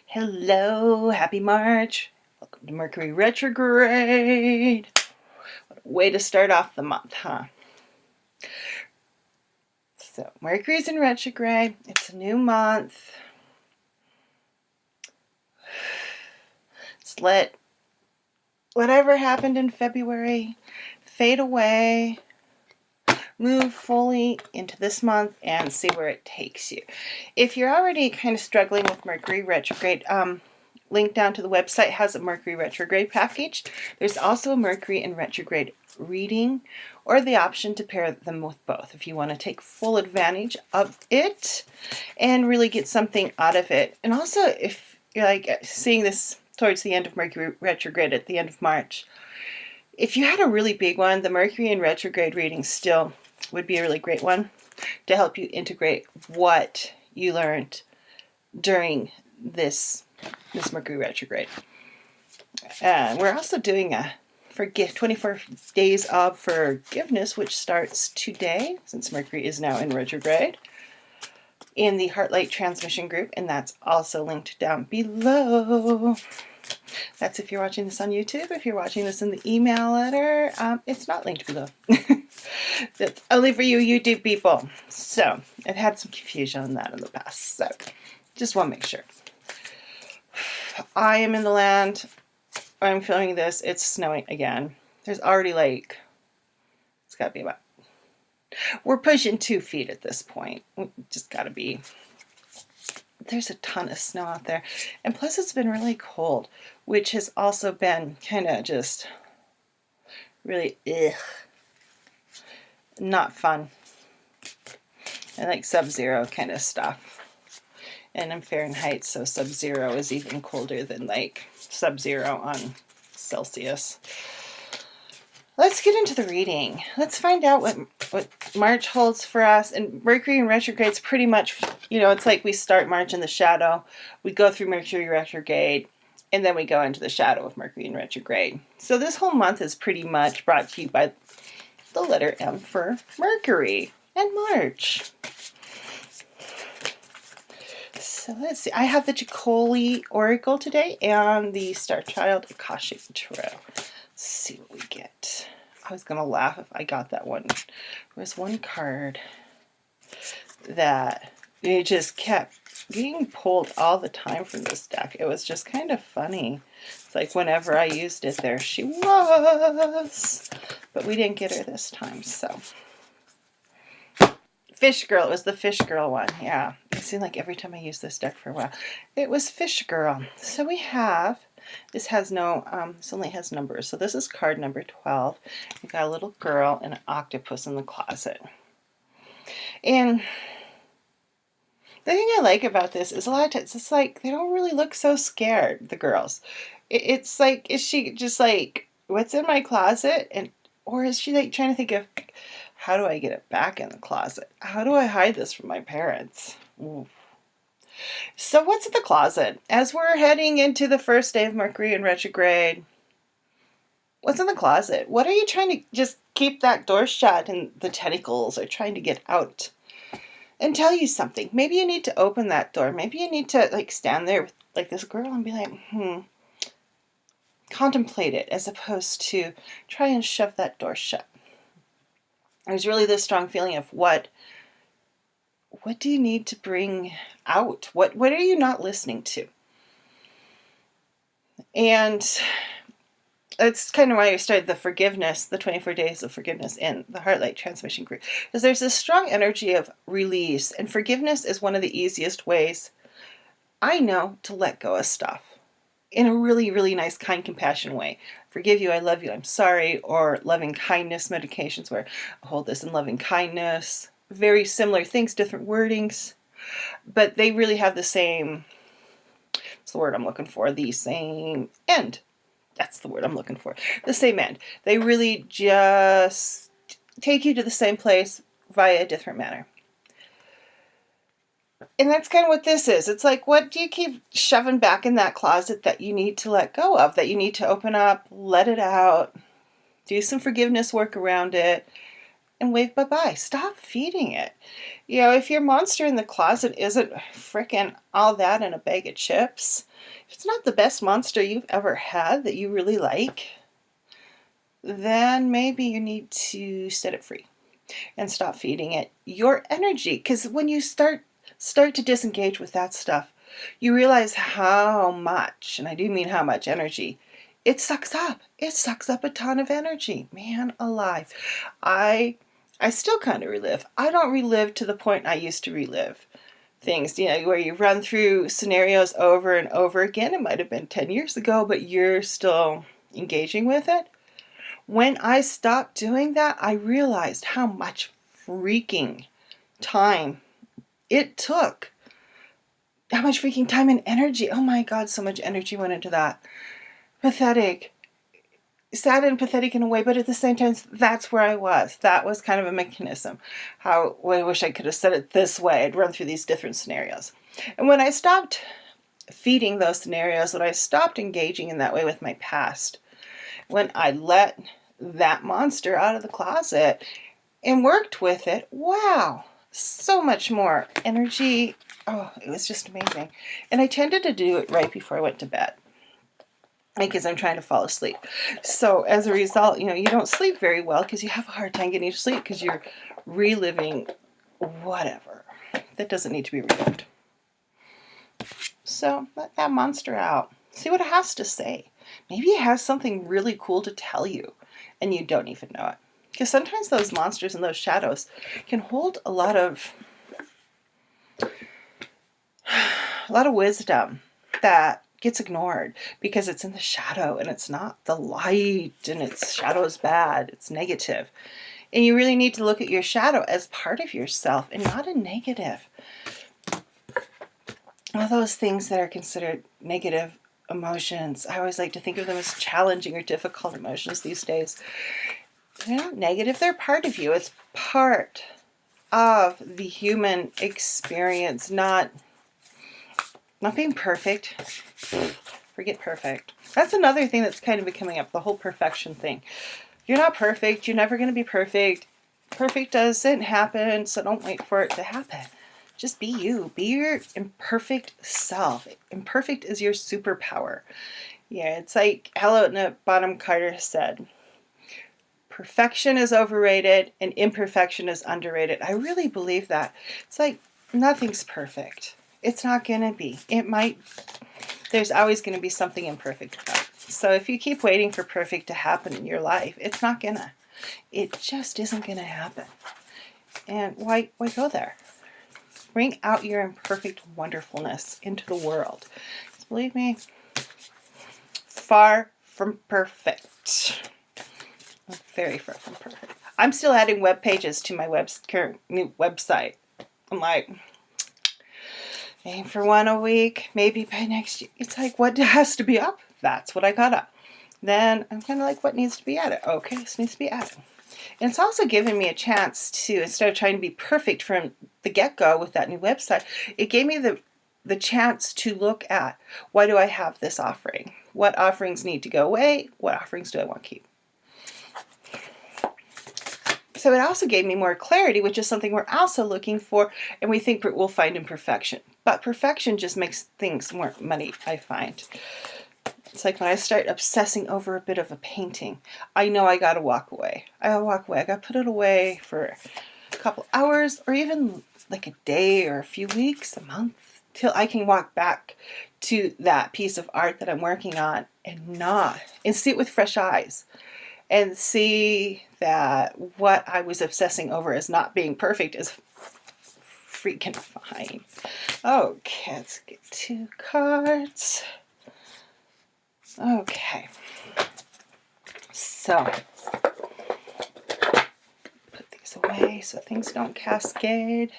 Hello, happy March. Welcome to Mercury Retrograde. What a way to start off the month, huh? So, Mercury's in retrograde. It's a new month. Just let whatever happened in February fade away. Move fully into this month and see where it takes you. If you're already kind of struggling with Mercury Retrograde, link down to the website has a Mercury Retrograde package. There's also a Mercury in Retrograde reading, or the option to pair them with both if you want to take full advantage of it and really get something out of it. And also, if you're like seeing this towards the end of Mercury Retrograde at the end of March, if you had a really big one, the Mercury in Retrograde reading still would be a really great one to help you integrate what you learned during this Mercury Retrograde. And we're also doing a 24 days of forgiveness, which starts today, since Mercury is now in retrograde, in the Heartlight Transmission group, and that's also linked down below. That's if you're watching this on YouTube. If you're watching this in the email letter, it's not linked below. That's only for you YouTube people. So I've had some confusion on that in the past, so just want to make sure. I am in the land. I'm filming this. It's snowing again. There's already it's got to be about, we're pushing 2 feet at this point. Just got to be. There's a ton of snow out there. And plus it's been really cold, which has also been kind of just really not fun. I like sub-zero kind of stuff. And in Fahrenheit, so sub-zero is even colder than like sub-zero on Celsius. Let's get into the reading. Let's find out what March holds for us. And Mercury in retrograde's pretty much, it's like we start March in the shadow. We go through Mercury retrograde, and then we go into the shadow of Mercury in retrograde. So this whole month is pretty much brought to you by the letter M for Mercury and March. So let's see. I have the Jacoli Oracle today and the Star Child Akashic Tarot. Let's see what we get. I was going to laugh if I got that one. There was one card that it just kept being pulled all the time from this deck. It was just kind of funny. It's like whenever I used it, there she was. But we didn't get her this time, so. Fish Girl. It was the Fish Girl one. Yeah. It seemed like every time I used this deck for a while, it was Fish Girl. So we have, this has no, this only has numbers. So this is card number 12. We've got a little girl and an octopus in the closet. And the thing I like about this is a lot of times it's like they don't really look so scared, the girls. It's like, is she just like, what's in my closet? Or is she like trying to think of, how do I get it back in the closet? How do I hide this from my parents? Ooh. So what's in the closet? As we're heading into the first day of Mercury in retrograde, what's in the closet? What are you trying to just keep that door shut and the tentacles are trying to get out and tell you something? Maybe you need to open that door. Maybe you need to like stand there with like this girl and be like, contemplate it as opposed to try and shove that door shut. There's really this strong feeling of what do you need to bring out? What are you not listening to? And that's kind of why I started the forgiveness, the 24 days of forgiveness in the Heartlight Transmission group. Because there's this strong energy of release, and forgiveness is one of the easiest ways I know to let go of stuff in a really, really nice, kind, compassionate way. Forgive you, I love you, I'm sorry, or loving kindness medications where I hold this in loving kindness. Very similar things, different wordings, but they really have the same, what's the word I'm looking for? The same end. That's the word I'm looking for. The same end. They really just take you to the same place via a different manner. And that's kind of what this is. It's like, what do you keep shoving back in that closet that you need to let go of, that you need to open up, let it out, do some forgiveness work around it, and wave bye-bye. Stop feeding it. If your monster in the closet isn't frickin' all that in a bag of chips, if it's not the best monster you've ever had that you really like, then maybe you need to set it free and stop feeding it your energy. Because when you start to disengage with that stuff, you realize how much, and I do mean how much energy, it sucks up. It sucks up a ton of energy. Man alive. I still kind of relive. I don't relive to the point I used to relive things, where you run through scenarios over and over again. It might have been 10 years ago, but you're still engaging with it. When I stopped doing that, I realized how much freaking time it took. How much freaking time and energy. Oh my God, so much energy went into that. Pathetic. Sad and pathetic in a way, but at the same time, that's where I was. That was kind of a mechanism. I wish I could have said it this way. I'd run through these different scenarios. And when I stopped feeding those scenarios, when I stopped engaging in that way with my past, when I let that monster out of the closet and worked with it, wow, so much more energy. Oh, it was just amazing. And I tended to do it right before I went to bed, because I'm trying to fall asleep. So as a result, you don't sleep very well because you have a hard time getting to sleep because you're reliving whatever that doesn't need to be relived. So let that monster out. See what it has to say. Maybe it has something really cool to tell you and you don't even know it. Because sometimes those monsters and those shadows can hold a lot of wisdom that gets ignored because it's in the shadow and it's not the light, and its shadow is bad, it's negative. And you really need to look at your shadow as part of yourself and not a negative. All those things that are considered negative emotions, I always like to think of them as challenging or difficult emotions these days. They're not negative, they're part of you. It's part of the human experience, not being perfect. Forget perfect. That's another thing that's kind of been coming up, the whole perfection thing. You're not perfect. You're never going to be perfect. Perfect doesn't happen, so don't wait for it to happen. Just be you. Be your imperfect self. Imperfect is your superpower. Yeah, it's like Helena Bonham Carter said, perfection is overrated and imperfection is underrated. I really believe that. It's like nothing's perfect. It's not going to be. There's always going to be something imperfect about it. So if you keep waiting for perfect to happen in your life, it's not going to. It just isn't going to happen. And why go there? Bring out your imperfect wonderfulness into the world. Because believe me, far from perfect. Very far from perfect. I'm still adding web pages to my current new website. I'm like, aim for one a week, maybe by next year. It's like, what has to be up? That's what I got up. Then I'm kind of like, what needs to be added? Okay, this needs to be added. And it's also given me a chance to, instead of trying to be perfect from the get-go with that new website, it gave me the chance to look at, why do I have this offering? What offerings need to go away? What offerings do I want to keep? So it also gave me more clarity, which is something we're also looking for, and we think we'll find in perfection. But perfection just makes things more muddy, I find. It's like when I start obsessing over a bit of a painting, I know I gotta walk away. I gotta put it away for a couple hours, or even like a day or a few weeks, a month, till I can walk back to that piece of art that I'm working on and see it with fresh eyes. And see that what I was obsessing over as not being perfect is freaking fine. Okay, let's get 2 cards. Okay. So, put these away so things don't cascade.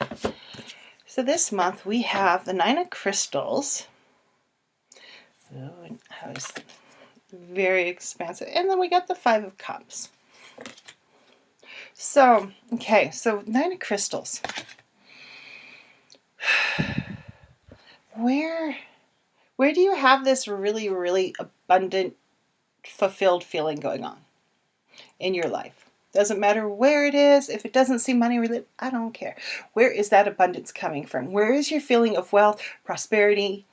So this month we have the 9 of Crystals. Oh, and I was very expansive. And then we got the 5 of Cups. So, okay, so 9 of Crystals. Where do you have this really, really abundant, fulfilled feeling going on in your life? Doesn't matter where it is. If it doesn't seem money related, I don't care. Where is that abundance coming from? Where is your feeling of wealth, prosperity,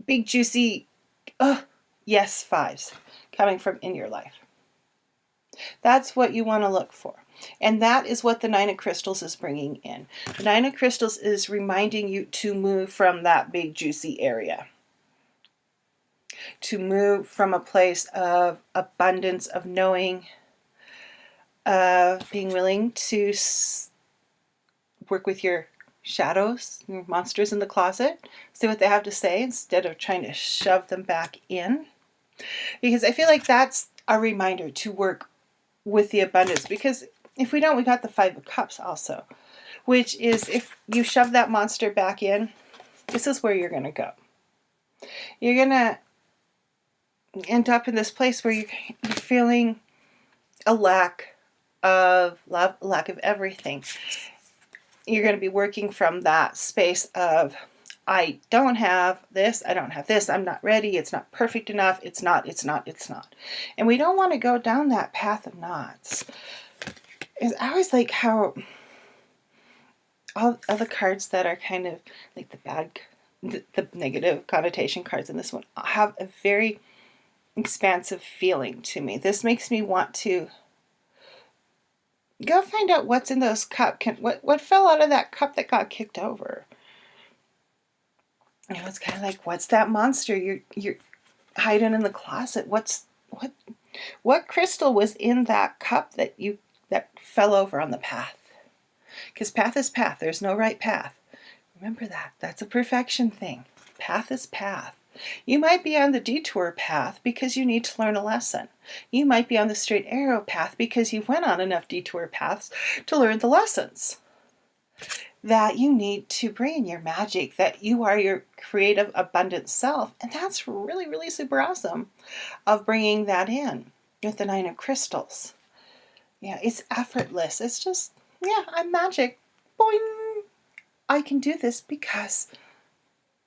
big juicy, yes, fives coming from in your life? That's what you want to look for. And that is what the Nine of Crystals is bringing in. The Nine of Crystals is reminding you to move from that big juicy area. To move from a place of abundance, of knowing, of being willing to work with your shadows, your monsters in the closet, see what they have to say instead of trying to shove them back in. Because I feel like that's a reminder to work with the abundance. Because if we don't, we got the Five of Cups also, which is if you shove that monster back in, this is where you're going to go. You're going to end up in this place where you're feeling a lack of love, lack of everything. You're going to be working from that space of, I don't have this, I don't have this, I'm not ready, it's not perfect enough, it's not. And we don't want to go down that path of nots. I always like how all the cards that are kind of like the negative connotation cards in this one have a very expansive feeling to me. This makes me want to go find out what's in those cups. What fell out of that cup that got kicked over? You know, it's kind of like, what's that monster you're hiding in the closet? What crystal was in that cup that fell over on the path? Because path is path. There's no right path. Remember that. That's a perfection thing. Path is path. You might be on the detour path because you need to learn a lesson. You might be on the straight arrow path because you went on enough detour paths to learn the lessons that you need to bring in your magic, that you are your creative, abundant self. And that's really, really super awesome of bringing that in with the Nine of Crystals. Yeah, it's effortless. It's just, yeah, I'm magic. Boing! I can do this because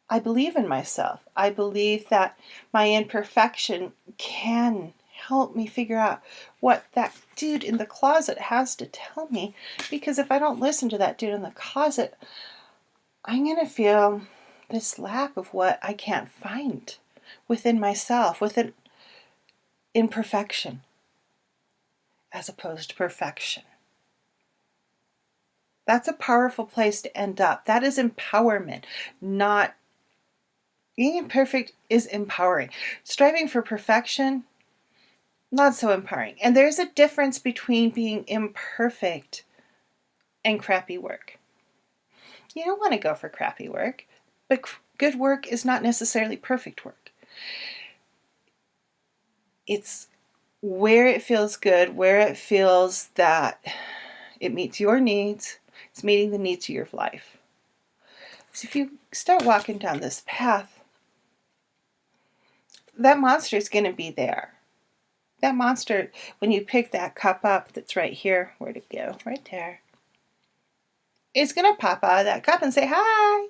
I believe in myself. I believe that my imperfection can help me figure out what that dude in the closet has to tell me. Because if I don't listen to that dude in the closet, I'm going to feel this lack of what I can't find within myself, within imperfection, as opposed to perfection. That's a powerful place to end up. That is empowerment, not being imperfect is empowering. Striving for perfection, not so empowering. And there's a difference between being imperfect and crappy work. You don't want to go for crappy work, but good work is not necessarily perfect work. It's where it feels good, where it feels that it meets your needs, it's meeting the needs of your life. So if you start walking down this path, that monster is going to be there. That monster, when you pick that cup up that's right here, where'd it go? Right there. It's going to pop out of that cup and say, hi.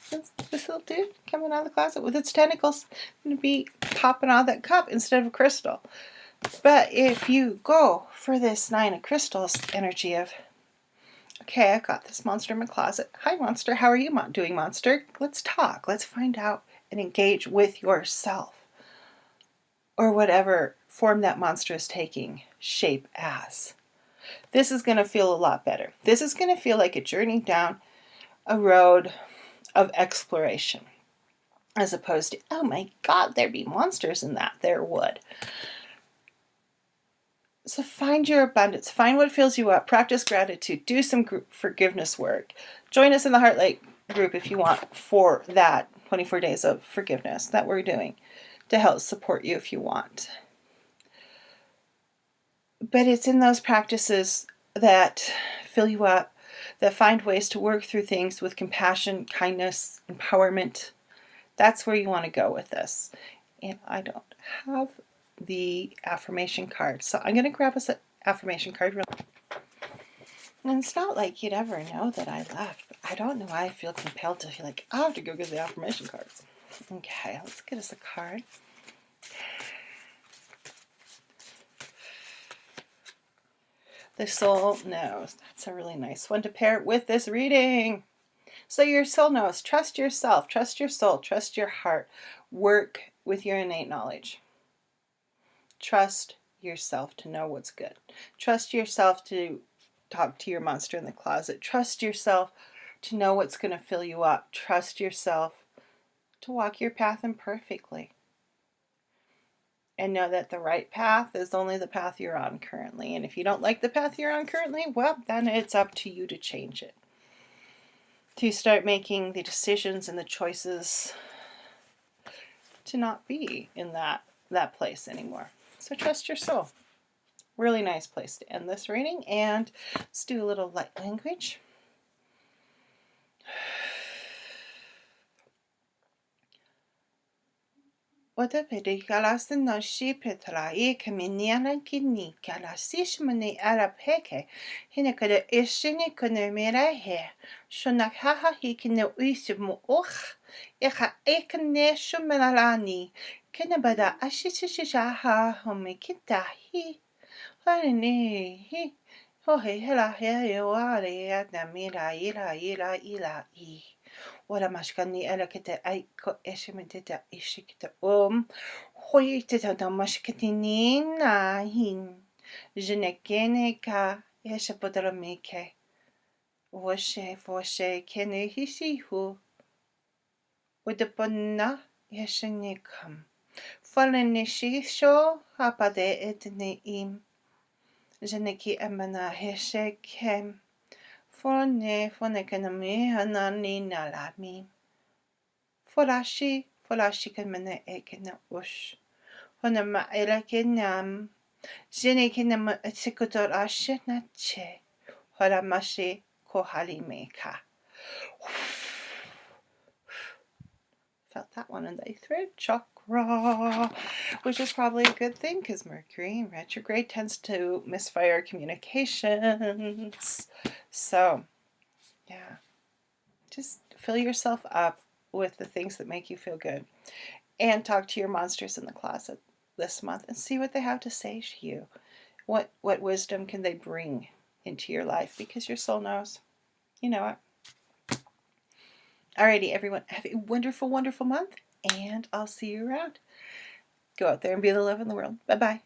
This little dude coming out of the closet with its tentacles going to be popping out of that cup instead of a crystal. But if you go for this Nine of Crystals energy of, okay, I've got this monster in my closet. Hi, monster. How are you doing, monster? Let's talk. Let's find out and engage with yourself, or whatever form that monster is taking shape as. This is going to feel a lot better. This is going to feel like a journey down a road of exploration, as opposed to, oh my God, there'd be monsters in that. There would. So find your abundance. Find what fills you up. Practice gratitude. Do some forgiveness work. Join us in the Heartlight group if you want for that 24 days of forgiveness that we're doing to help support you if you want. But it's in those practices that fill you up, that find ways to work through things with compassion, kindness, empowerment. That's where you want to go with this. And I don't have the affirmation card, so I'm going to grab us an affirmation card. And it's not like you'd ever know that I left, but I don't know why I feel compelled to feel like I have to go get the affirmation cards. Okay, let's get us a card. The soul knows. That's a really nice one to pair with this reading. So your soul knows. Trust yourself. Trust your soul. Trust your heart. Work with your innate knowledge. Trust yourself to know what's good. Trust yourself to talk to your monster in the closet. Trust yourself to know what's going to fill you up. Trust yourself to walk your path imperfectly. And know that the right path is only the path you're on currently. And if you don't like the path you're on currently, well, then it's up to you to change it. To start making the decisions and the choices to not be in that place anymore. So trust your soul. Really nice place to end this reading. And let's do a little light language. Oda pedi galas no shi petra e kaminiana kidney galasish mani arab heke. Hinakada ishini kunemira he. Shonak haha hikine uisimu och. Echa ekane shumelani. Kenabada ashishishaha homikita hi. Harine hi. Hohe hela he yoare adamira ila i. Wala mashkani alakete aiko eshimiteta ishikita hoyiteta damashkatini nahin. Jenekene ka eshapotaramike. Voshe kene hisihu. Udaponna yeshanikam. Falanishisho hapade etneim. Jeneki amana heshekem. Fonekanami hanani nalami. Folashi kanmane ekena ush. Honama elakenam. Jenekinam sikutor ashinache. Holamashi kohalimeka. Felt that one in the throat chakra, which is probably a good thing because Mercury retrograde tends to misfire communications. So, yeah, just fill yourself up with the things that make you feel good and talk to your monsters in the closet this month and see what they have to say to you. What wisdom can they bring into your life, because your soul knows. You know it. Alrighty, everyone, have a wonderful, wonderful month, and I'll see you around. Go out there and be the love in the world. Bye-bye.